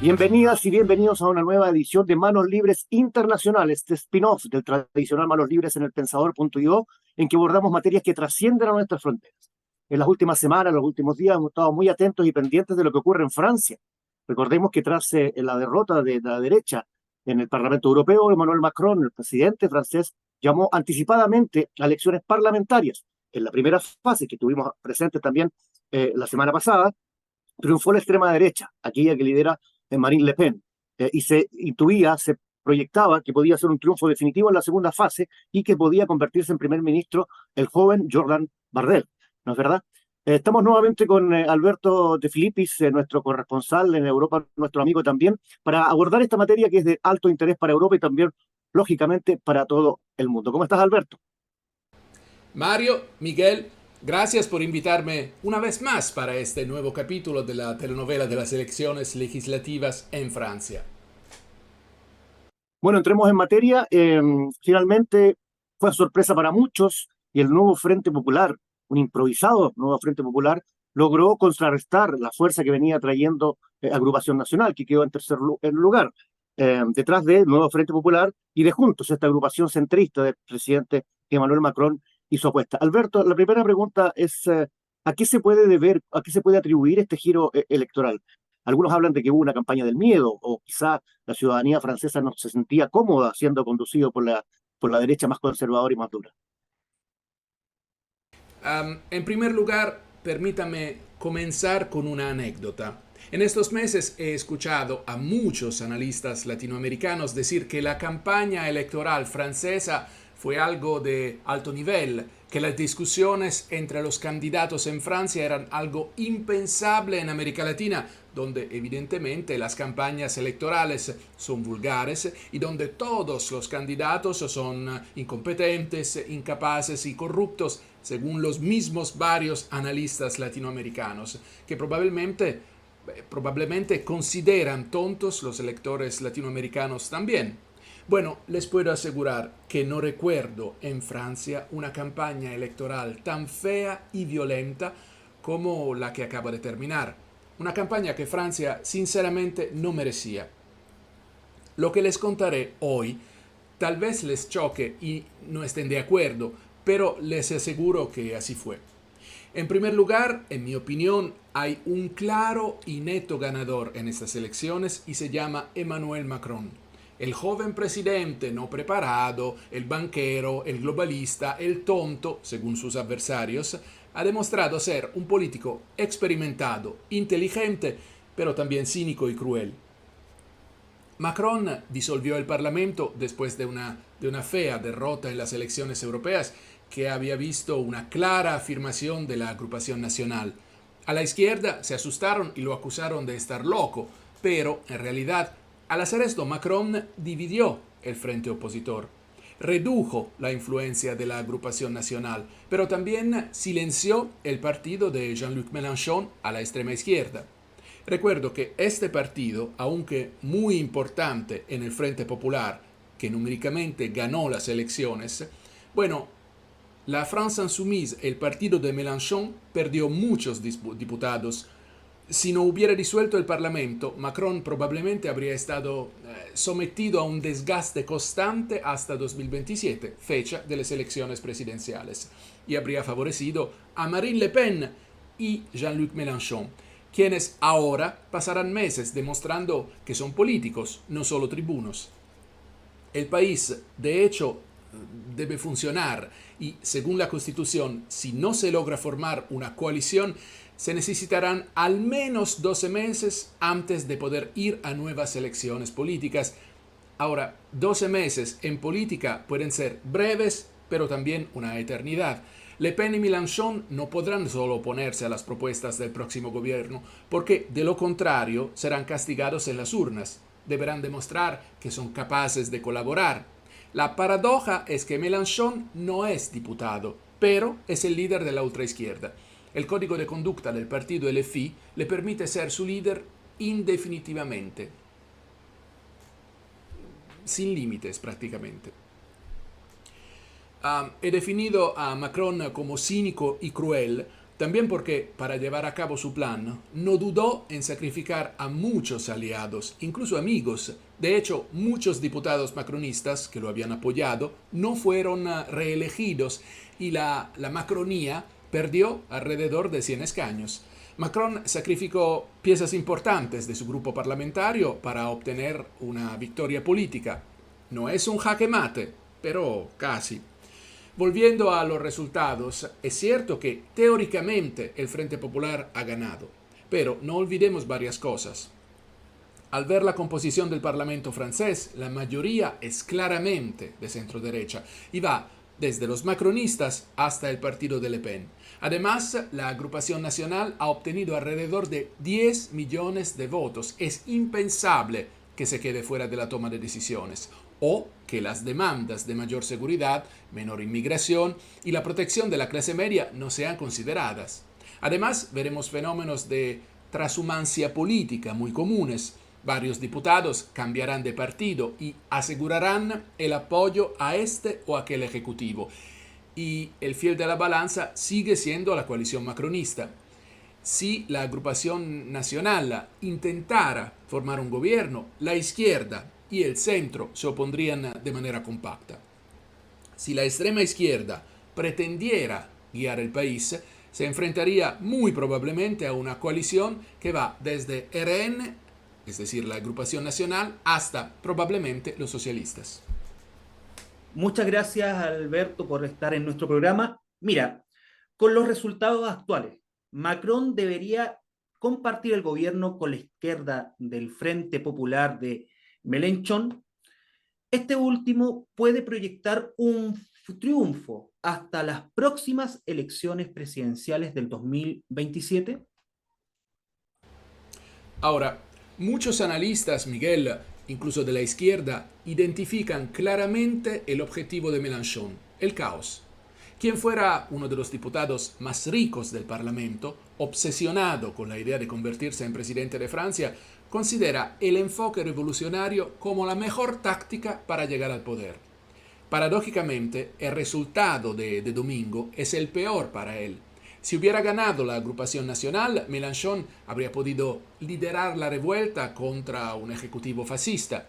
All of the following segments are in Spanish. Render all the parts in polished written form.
Bienvenidas y bienvenidos a una nueva edición de Manos Libres Internacionales, este spin-off del tradicional Manos Libres en el Pensador.io, en que abordamos materias que trascienden a nuestras fronteras. En las últimas semanas, en los últimos días, hemos estado muy atentos y pendientes de lo que ocurre en Francia. Recordemos que tras la derrota de la derecha en el Parlamento Europeo, Emmanuel Macron, el presidente francés, llamó anticipadamente a elecciones parlamentarias. En la primera fase, que tuvimos presente también la semana pasada, triunfó la extrema derecha, aquella que lidera Marine Le Pen, y se intuía, se proyectaba que podía ser un triunfo definitivo en la segunda fase y que podía convertirse en primer ministro el joven Jordan Bardella, ¿no es verdad? Estamos nuevamente con Alberto de Filipis, nuestro corresponsal en Europa, nuestro amigo también, para abordar esta materia que es de alto interés para Europa y también, lógicamente, para todo el mundo. ¿Cómo estás, Alberto? Mario, Miguel, gracias por invitarme una vez más para este nuevo capítulo de la telenovela de las elecciones legislativas en Francia. Bueno, entremos en materia. Finalmente fue sorpresa para muchos y el nuevo Frente Popular, un improvisado nuevo Frente Popular, logró contrarrestar la fuerza que venía trayendo Agrupación Nacional, que quedó en tercer lugar, detrás de Nuevo Frente Popular y de Juntos, esta agrupación centrista del presidente Emmanuel Macron y su apuesta. Alberto, la primera pregunta es, ¿a qué se puede deber, a qué se puede atribuir este giro electoral? Algunos hablan de que hubo una campaña del miedo o quizá la ciudadanía francesa no se sentía cómoda siendo conducido por la derecha más conservadora y más dura. En primer lugar, permítame comenzar con una anécdota. En estos meses he escuchado a muchos analistas latinoamericanos decir que la campaña electoral francesa fue algo de alto nivel, que las discusiones entre los candidatos en Francia eran algo impensable en América Latina, donde evidentemente las campañas electorales son vulgares y donde todos los candidatos son incompetentes, incapaces y corruptos, según los mismos varios analistas latinoamericanos, que probablemente consideran tontos los electores latinoamericanos también. Bueno, les puedo asegurar que no recuerdo en Francia una campaña electoral tan fea y violenta como la que acaba de terminar. Una campaña que Francia sinceramente no merecía. Lo que les contaré hoy tal vez les choque y no estén de acuerdo, pero les aseguro que así fue. En primer lugar, en mi opinión, hay un claro y neto ganador en estas elecciones y se llama Emmanuel Macron. El joven presidente no preparado, el banquero, el globalista, el tonto, según sus adversarios, ha demostrado ser un político experimentado, inteligente, pero también cínico y cruel. Macron disolvió el Parlamento después de una fea derrota en las elecciones europeas que había visto una clara afirmación de la agrupación nacional. A la izquierda se asustaron y lo acusaron de estar loco, pero en realidad, al hacer esto, Macron dividió el frente opositor, redujo la influencia de la agrupación nacional, pero también silenció el partido de Jean-Luc Mélenchon a la extrema izquierda. Recuerdo que este partido, aunque muy importante en el Frente Popular, que numéricamente ganó las elecciones, bueno, la France Insoumise, el partido de Mélenchon, perdió muchos diputados. Si no hubiera disuelto el Parlamento, Macron probablemente habría estado sometido a un desgaste constante hasta 2027, fecha de las elecciones presidenciales, y habría favorecido a Marine Le Pen y Jean-Luc Mélenchon, quienes ahora pasarán meses demostrando que son políticos, no solo tribunos. El país, de hecho, debe funcionar y, según la Constitución, si no se logra formar una coalición, se necesitarán al menos 12 meses antes de poder ir a nuevas elecciones políticas. Ahora, 12 meses en política pueden ser breves, pero también una eternidad. Le Pen y Mélenchon no podrán solo oponerse a las propuestas del próximo gobierno, porque de lo contrario serán castigados en las urnas. Deberán demostrar que son capaces de colaborar. La paradoja es que Mélenchon no es diputado, pero es el líder de la ultraizquierda. El código de conducta del partido LFI le permite ser su líder indefinitivamente, sin límites prácticamente. He definido a Macron como cínico y cruel También porque para llevar a cabo su plan no dudó en sacrificar a muchos aliados, incluso amigos. De hecho, muchos diputados macronistas que lo habían apoyado no fueron reelegidos y la macronía perdió alrededor de 100 escaños. Macron sacrificó piezas importantes de su grupo parlamentario para obtener una victoria política. No es un jaque mate, pero casi. Volviendo a los resultados, es cierto que teóricamente el Frente Popular ha ganado, pero no olvidemos varias cosas. Al ver la composición del Parlamento francés, la mayoría es claramente de centro derecha y va desde los macronistas hasta el partido de Le Pen. Además, la agrupación nacional ha obtenido alrededor de 10 millones de votos. Es impensable que se quede fuera de la toma de decisiones o que las demandas de mayor seguridad, menor inmigración y la protección de la clase media no sean consideradas. Además, veremos fenómenos de transhumancia política muy comunes. Varios diputados cambiarán de partido y asegurarán el apoyo a este o aquel ejecutivo. Y el fiel de la balanza sigue siendo la coalición macronista. Si la agrupación nacional intentara formar un gobierno, la izquierda y el centro se opondrían de manera compacta. Si la extrema izquierda pretendiera guiar el país, se enfrentaría muy probablemente a una coalición que va desde RN, es decir, la agrupación nacional, hasta probablemente los socialistas. Muchas gracias, Alberto, por estar en nuestro programa. Mira, con los resultados actuales, Macron debería compartir el gobierno con la izquierda del Frente Popular de Mélenchon. Este último puede proyectar un triunfo hasta las próximas elecciones presidenciales del 2027. Ahora, muchos analistas, Miguel, incluso de la izquierda, identifican claramente el objetivo de Mélenchon, el caos. Quien fuera uno de los diputados más ricos del Parlamento, obsesionado con la idea de convertirse en presidente de Francia, considera el enfoque revolucionario como la mejor táctica para llegar al poder. Paradójicamente, el resultado de domingo es el peor para él. Si hubiera ganado la agrupación nacional, Mélenchon habría podido liderar la revuelta contra un ejecutivo fascista.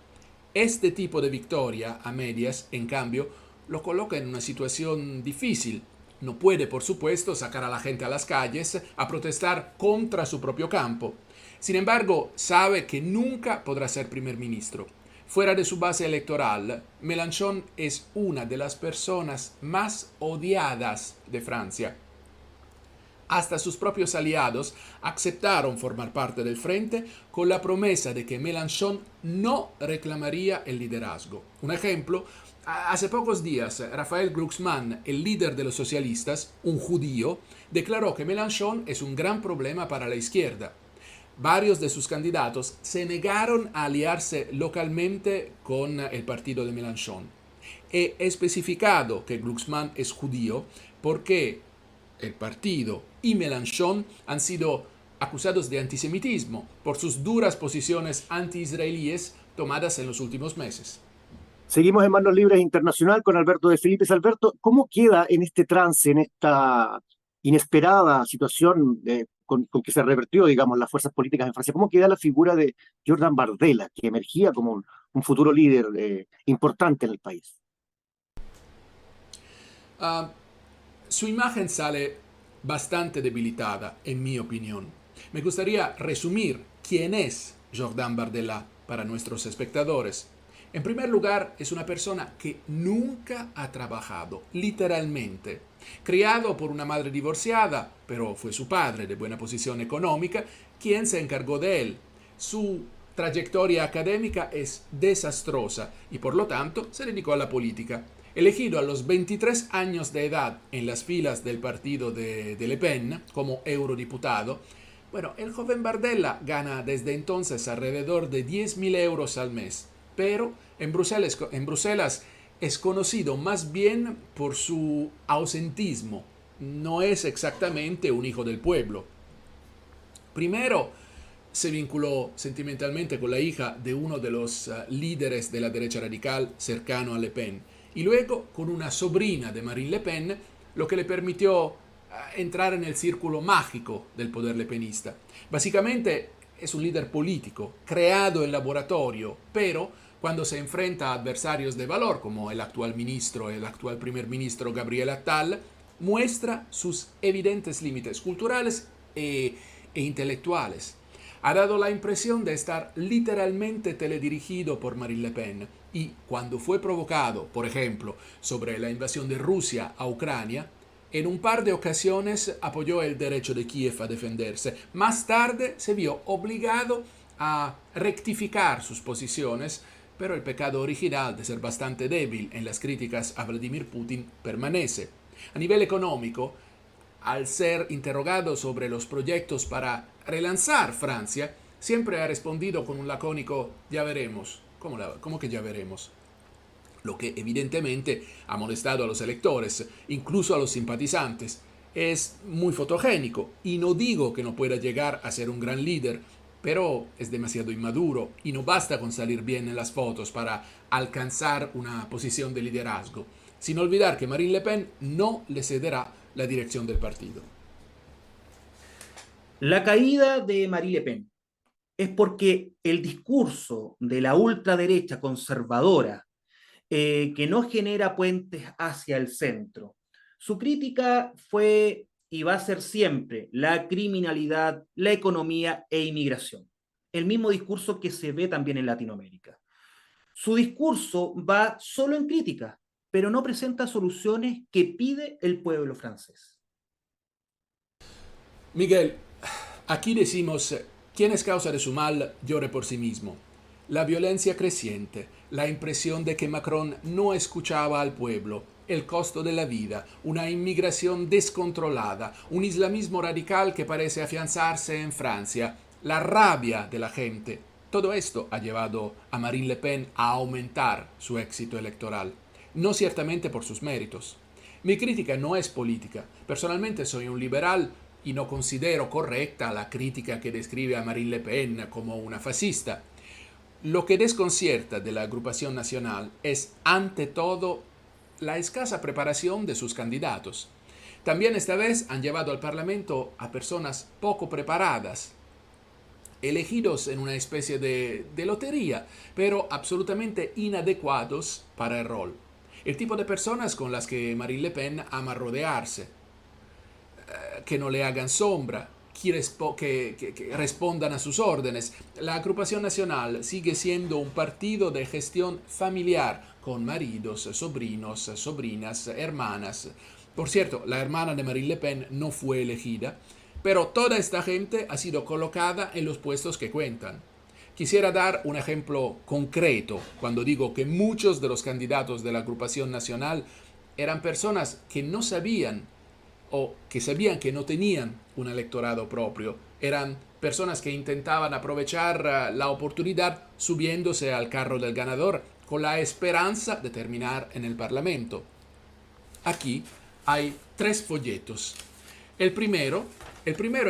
Este tipo de victoria a medias, en cambio, lo coloca en una situación difícil. No puede, por supuesto, sacar a la gente a las calles a protestar contra su propio campo. Sin embargo, sabe que nunca podrá ser primer ministro. Fuera de su base electoral, Mélenchon es una de las personas más odiadas de Francia. Hasta sus propios aliados aceptaron formar parte del frente con la promesa de que Mélenchon no reclamaría el liderazgo. Un ejemplo, hace pocos días Raphael Glucksmann, el líder de los socialistas, un judío, declaró que Mélenchon es un gran problema para la izquierda. Varios de sus candidatos se negaron a aliarse localmente con el partido de Mélenchon. He especificado que Glucksmann es judío porque el partido y Mélenchon han sido acusados de antisemitismo por sus duras posiciones anti-israelíes tomadas en los últimos meses. Seguimos en Manos Libres Internacional con Alberto de Felipe. Alberto, ¿cómo queda en este trance, en esta inesperada situación con que se revertió, digamos, las fuerzas políticas en Francia? ¿Cómo queda la figura de Jordan Bardella, que emergía como un futuro líder importante en el país? Su imagen sale bastante debilitada, en mi opinión. Me gustaría resumir quién es Jordan Bardella para nuestros espectadores. En primer lugar, es una persona que nunca ha trabajado, literalmente. Criado por una madre divorciada, pero fue su padre de buena posición económica quien se encargó de él. Su trayectoria académica es desastrosa y por lo tanto se dedicó a la política. Elegido a los 23 años de edad en las filas del partido de Le Pen como eurodiputado, bueno, el joven Bardella gana desde entonces alrededor de 10.000 euros al mes, pero en Bruselas es conocido más bien por su ausentismo. No es exactamente un hijo del pueblo. Primero, se vinculó sentimentalmente con la hija de uno de los líderes de la derecha radical cercano a Le Pen, y luego con una sobrina de Marine Le Pen, lo que le permitió entrar en el círculo mágico del poder lepenista. Básicamente es un líder político, creado en laboratorio, pero cuando se enfrenta a adversarios de valor, como el actual primer ministro Gabriel Attal, muestra sus evidentes límites culturales e intelectuales. Ha dado la impresión de estar literalmente teledirigido por Marine Le Pen y cuando fue provocado, por ejemplo, sobre la invasión de Rusia a Ucrania, en un par de ocasiones apoyó el derecho de Kiev a defenderse. Más tarde se vio obligado a rectificar sus posiciones, pero el pecado original de ser bastante débil en las críticas a Vladimir Putin permanece. A nivel económico, al ser interrogado sobre los proyectos para relanzar Francia, siempre ha respondido con un lacónico «ya veremos». ¿Cómo que ya veremos? Lo que evidentemente ha molestado a los electores, incluso a los simpatizantes. Es muy fotogénico y no digo que no pueda llegar a ser un gran líder, pero es demasiado inmaduro y no basta con salir bien en las fotos para alcanzar una posición de liderazgo, sin olvidar que Marine Le Pen no le cederá la dirección del partido. La caída de Marine Le Pen es porque el discurso de la ultraderecha conservadora, que no genera puentes hacia el centro, su crítica fue y va a ser siempre la criminalidad, la economía e inmigración. El mismo discurso que se ve también en Latinoamérica. Su discurso va solo en crítica, pero no presenta soluciones que pide el pueblo francés. Miguel, aquí decimos, quien es causa de su mal, llore por sí mismo. La violencia creciente, la impresión de que Macron no escuchaba al pueblo, el costo de la vida, una inmigración descontrolada, un islamismo radical que parece afianzarse en Francia, la rabia de la gente. Todo esto ha llevado a Marine Le Pen a aumentar su éxito electoral, no ciertamente por sus méritos. Mi crítica no es política. Personalmente soy un liberal y no considero correcta la crítica que describe a Marine Le Pen como una fascista. Lo que desconcierta de la agrupación nacional es, ante todo, la escasa preparación de sus candidatos. También esta vez han llevado al Parlamento a personas poco preparadas, elegidos en una especie de lotería, pero absolutamente inadecuados para el rol. El tipo de personas con las que Marine Le Pen ama rodearse, que no le hagan sombra, que respondan a sus órdenes. La agrupación nacional sigue siendo un partido de gestión familiar, con maridos, sobrinos, sobrinas, hermanas. Por cierto, la hermana de Marine Le Pen no fue elegida, pero toda esta gente ha sido colocada en los puestos que cuentan. Quisiera dar un ejemplo concreto cuando digo que muchos de los candidatos de la agrupación nacional eran personas que no sabían o que sabían que no tenían un electorado propio. Eran personas que intentaban aprovechar la oportunidad subiéndose al carro del ganador con la esperanza de terminar en el Parlamento. Aquí hay 3 folletos. El primero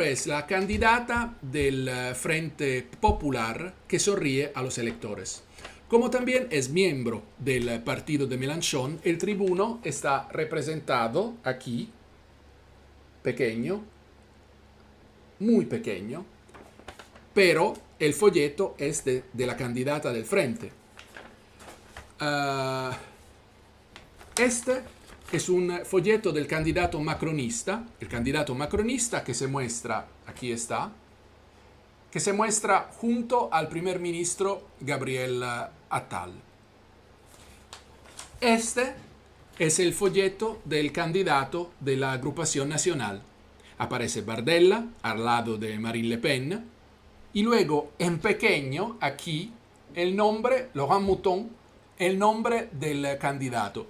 es la candidata del Frente Popular que sonríe a los electores. Como también es miembro del partido de Mélenchon, el tribuno está representado aquí, pequeño, muy pequeño, pero el folleto es de la candidata del Frente. Este es un folleto del candidato macronista, el candidato macronista que se muestra, aquí está, que se muestra junto al primer ministro Gabriel Attal. Este es el folleto del candidato de la agrupación nacional. Aparece Bardella al lado de Marine Le Pen y luego en pequeño aquí el nombre, Laurent Mouton, el nombre del candidato.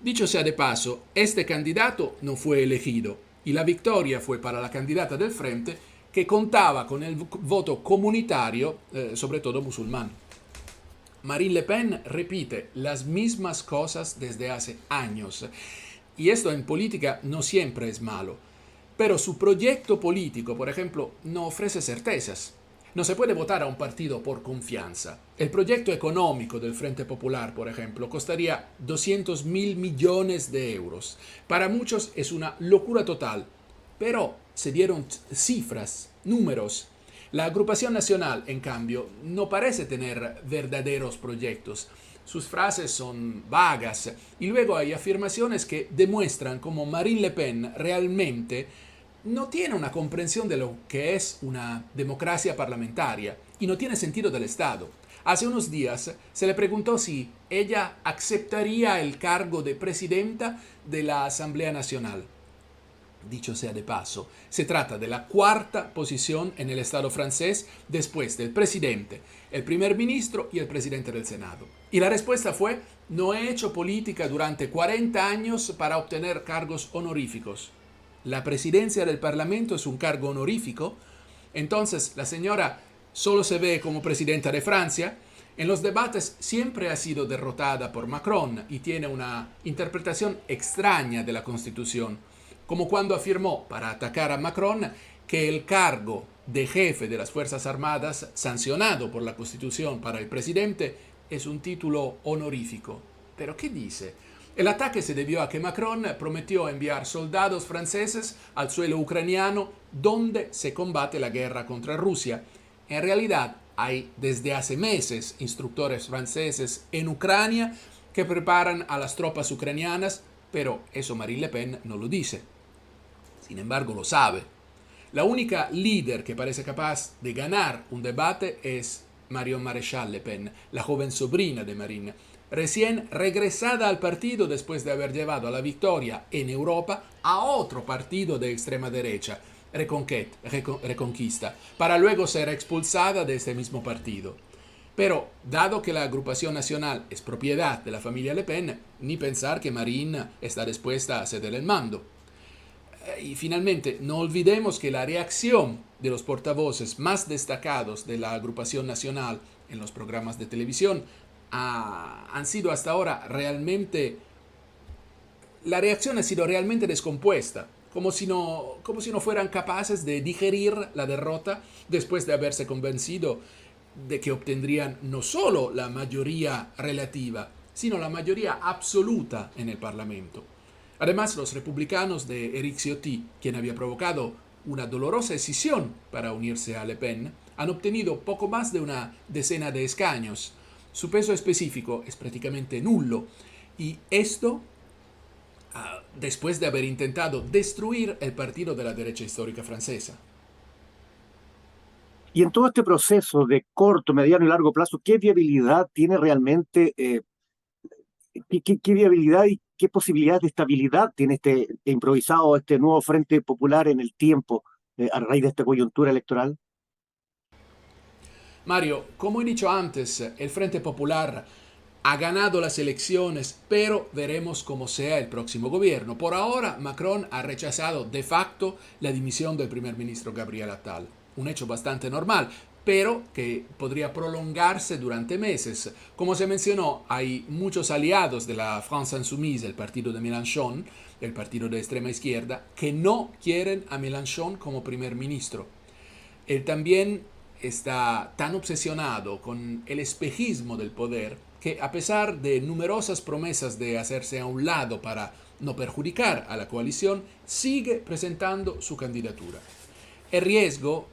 Dicho sea de paso, este candidato no fue elegido y la victoria fue para la candidata del Frente que contaba con el voto comunitario, sobre todo musulmán. Marine Le Pen repite las mismas cosas desde hace años y esto en política no siempre es malo, pero su proyecto político, por ejemplo, no ofrece certezas. No se puede votar a un partido por confianza. El proyecto económico del Frente Popular, por ejemplo, costaría 200.000 millones de euros. Para muchos es una locura total, pero se dieron cifras, números. La agrupación nacional, en cambio, no parece tener verdaderos proyectos. Sus frases son vagas y luego hay afirmaciones que demuestran cómo Marine Le Pen realmente no tiene una comprensión de lo que es una democracia parlamentaria y no tiene sentido del Estado. Hace unos días se le preguntó si ella aceptaría el cargo de presidenta de la Asamblea Nacional. Dicho sea de paso, se trata de la cuarta posición en el Estado francés después del presidente, el primer ministro y el presidente del Senado. Y la respuesta fue: no he hecho política durante 40 años para obtener cargos honoríficos. La presidencia del Parlamento es un cargo honorífico. Entonces la señora solo se ve como presidenta de Francia. En los debates siempre ha sido derrotada por Macron y tiene una interpretación extraña de la Constitución, como cuando afirmó, para atacar a Macron, que el cargo de jefe de las Fuerzas Armadas, sancionado por la Constitución para el presidente, es un título honorífico. ¿Pero qué dice? El ataque se debió a que Macron prometió enviar soldados franceses al suelo ucraniano donde se combate la guerra contra Rusia. En realidad, hay desde hace meses instructores franceses en Ucrania que preparan a las tropas ucranianas, pero eso Marine Le Pen no lo dice. Sin embargo, lo sabe. La única líder que parece capaz de ganar un debate es Marion Maréchal Le Pen, la joven sobrina de Marine, recién regresada al partido después de haber llevado a la victoria en Europa a otro partido de extrema derecha, Reconquista, para luego ser expulsada de este mismo partido. Pero, dado que la agrupación nacional es propiedad de la familia Le Pen, ni pensar que Marine está dispuesta a ceder el mando. Y finalmente, no olvidemos que la reacción de los portavoces más destacados de la agrupación nacional en los programas de televisión han sido hasta ahora realmente... La reacción ha sido realmente descompuesta, como si no fueran capaces de digerir la derrota después de haberse convencido de que obtendrían no solo la mayoría relativa, sino la mayoría absoluta en el Parlamento. Además, los republicanos de Éric Ciotti, quien había provocado una dolorosa escisión para unirse a Le Pen, han obtenido poco más de una decena de escaños. Su peso específico es prácticamente nulo, y esto después de haber intentado destruir el partido de la derecha histórica francesa. Y en todo este proceso de corto, mediano y largo plazo, ¿qué viabilidad tiene realmente, qué viabilidad y qué posibilidades de estabilidad tiene este improvisado, este nuevo Frente Popular en el tiempo, a raíz de esta coyuntura electoral? Mario, como he dicho antes, el Frente Popular ha ganado las elecciones, pero veremos cómo sea el próximo gobierno. Por ahora, Macron ha rechazado de facto la dimisión del primer ministro Gabriel Attal, un hecho bastante normal, pero que podría prolongarse durante meses. Como se mencionó, hay muchos aliados de la France Insoumise, el partido de Mélenchon, el partido de extrema izquierda, que no quieren a Mélenchon como primer ministro. Él también está tan obsesionado con el espejismo del poder que, a pesar de numerosas promesas de hacerse a un lado para no perjudicar a la coalición, sigue presentando su candidatura. El riesgo,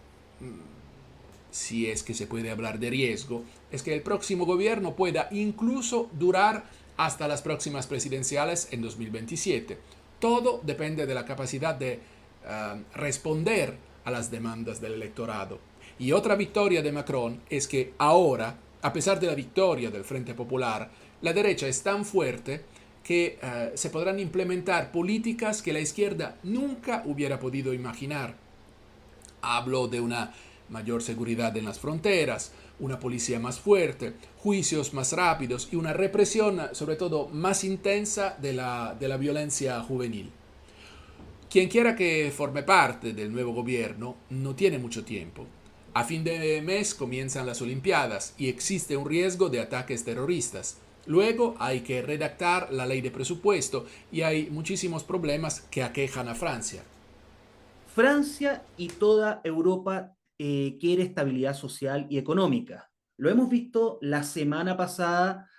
si es que se puede hablar de riesgo, es que el próximo gobierno pueda incluso durar hasta las próximas presidenciales en 2027. Todo depende de la capacidad de responder a las demandas del electorado. Y otra victoria de Macron es que ahora, a pesar de la victoria del Frente Popular, la derecha es tan fuerte que se podrán implementar políticas que la izquierda nunca hubiera podido imaginar. Hablo de una mayor seguridad en las fronteras, una policía más fuerte, juicios más rápidos y una represión, sobre todo, más intensa de la violencia juvenil. Quien quiera que forme parte del nuevo gobierno no tiene mucho tiempo. A fin de mes comienzan las Olimpiadas y existe un riesgo de ataques terroristas. Luego hay que redactar la ley de presupuesto y hay muchísimos problemas que aquejan a Francia. Francia y toda Europa quiere estabilidad social y económica. Lo hemos visto la semana pasada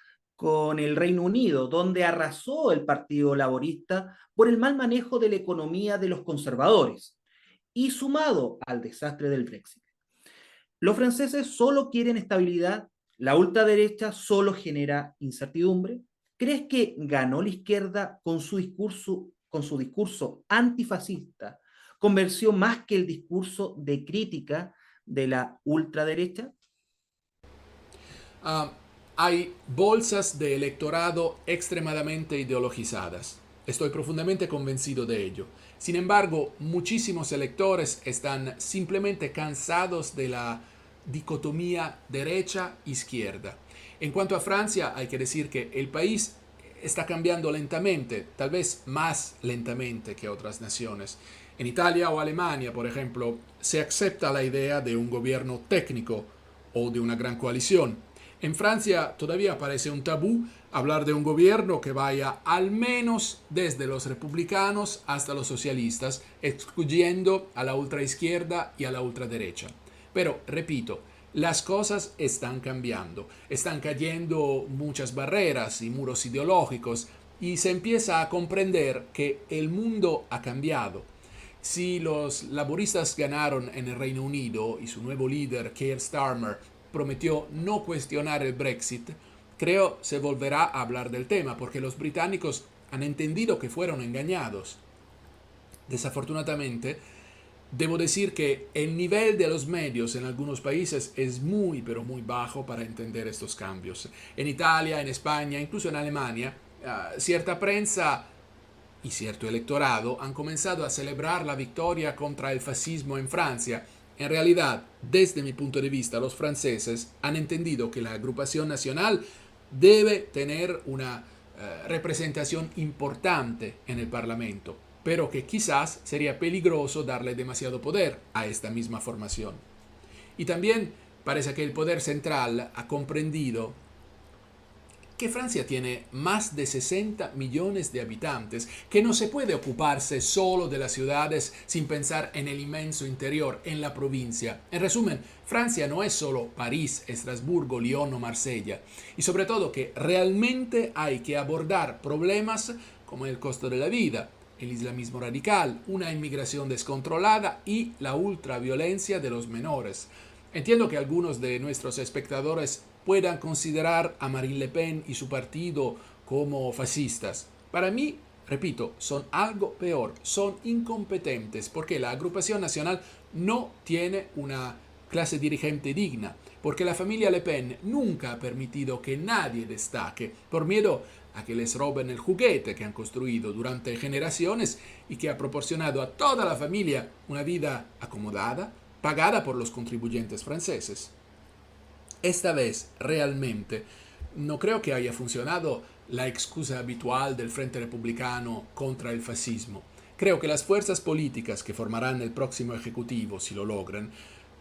con el Reino Unido, donde arrasó el Partido Laborista por el mal manejo de la economía de los conservadores, y sumado al desastre del Brexit. Los franceses solo quieren estabilidad, la ultraderecha solo genera incertidumbre. ¿Crees que ganó la izquierda con su discurso antifascista? ¿Convenció más que el discurso de crítica de la ultraderecha? Hay bolsas de electorado extremadamente ideologizadas. Estoy profundamente convencido de ello. Sin embargo, muchísimos electores están simplemente cansados de la dicotomía derecha-izquierda. En cuanto a Francia, hay que decir que el país está cambiando lentamente, tal vez más lentamente que otras naciones. En Italia o Alemania, por ejemplo, se acepta la idea de un gobierno técnico o de una gran coalición. En Francia todavía parece un tabú hablar de un gobierno que vaya al menos desde los republicanos hasta los socialistas, excluyendo a la ultraizquierda y a la ultraderecha. Pero, repito, las cosas están cambiando, están cayendo muchas barreras y muros ideológicos y se empieza a comprender que el mundo ha cambiado. Si los laboristas ganaron en el Reino Unido y su nuevo líder, Keir Starmer, prometió no cuestionar el Brexit, creo se volverá a hablar del tema porque los británicos han entendido que fueron engañados. Desafortunadamente, debo decir que el nivel de los medios en algunos países es muy, pero muy bajo para entender estos cambios. En Italia, en España, incluso en Alemania, cierta prensa y cierto electorado han comenzado a celebrar la victoria contra el fascismo en Francia. En realidad, desde mi punto de vista, los franceses han entendido que la agrupación nacional debe tener una representación importante en el Parlamento, pero que quizás sería peligroso darle demasiado poder a esta misma formación. Y también parece que el poder central ha comprendido que Francia tiene más de 60 millones de habitantes, que no se puede ocuparse solo de las ciudades sin pensar en el inmenso interior, en la provincia. En resumen, Francia no es solo París, Estrasburgo, Lyon o Marsella, y sobre todo que realmente hay que abordar problemas como el costo de la vida, el islamismo radical, una inmigración descontrolada y la ultraviolencia de los menores. Entiendo que algunos de nuestros espectadores puedan considerar a Marine Le Pen y su partido como fascistas. Para mí, repito, son algo peor, son incompetentes porque la agrupación nacional no tiene una clase dirigente digna, porque la familia Le Pen nunca ha permitido que nadie destaque por miedo a que les roben el juguete que han construido durante generaciones y que ha proporcionado a toda la familia una vida acomodada, pagada por los contribuyentes franceses. Esta vez, realmente, no creo que haya funcionado la excusa habitual del Frente Republicano contra el fascismo. Creo que las fuerzas políticas que formarán el próximo ejecutivo, si lo logran,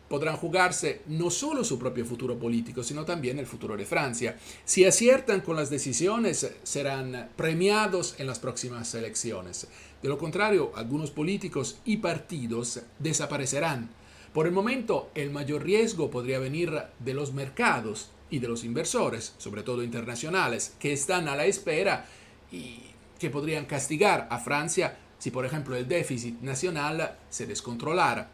podrán jugarse no solo su propio futuro político, sino también el futuro de Francia. Si aciertan con las decisiones, serán premiados en las próximas elecciones. De lo contrario, algunos políticos y partidos desaparecerán. Por el momento, el mayor riesgo podría venir de los mercados y de los inversores, sobre todo internacionales, que están a la espera y que podrían castigar a Francia si, por ejemplo, el déficit nacional se descontrolara.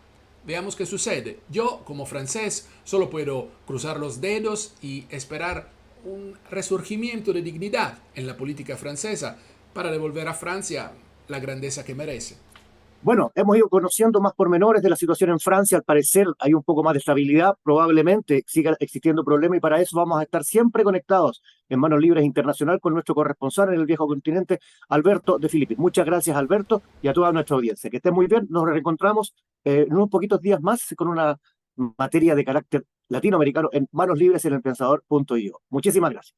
Veamos qué sucede. Yo, como francés, solo puedo cruzar los dedos y esperar un resurgimiento de dignidad en la política francesa para devolver a Francia la grandeza que merece. Bueno, hemos ido conociendo más pormenores de la situación en Francia. Al parecer hay un poco más de estabilidad, probablemente siga existiendo problemas y para eso vamos a estar siempre conectados en Manos Libres Internacional con nuestro corresponsal en el viejo continente, Alberto de Filippi. Muchas gracias, Alberto, y a toda nuestra audiencia. Que estén muy bien. Nos reencontramos en unos poquitos días más con una materia de carácter latinoamericano en Manos Libres en el Pensador.io. Muchísimas gracias.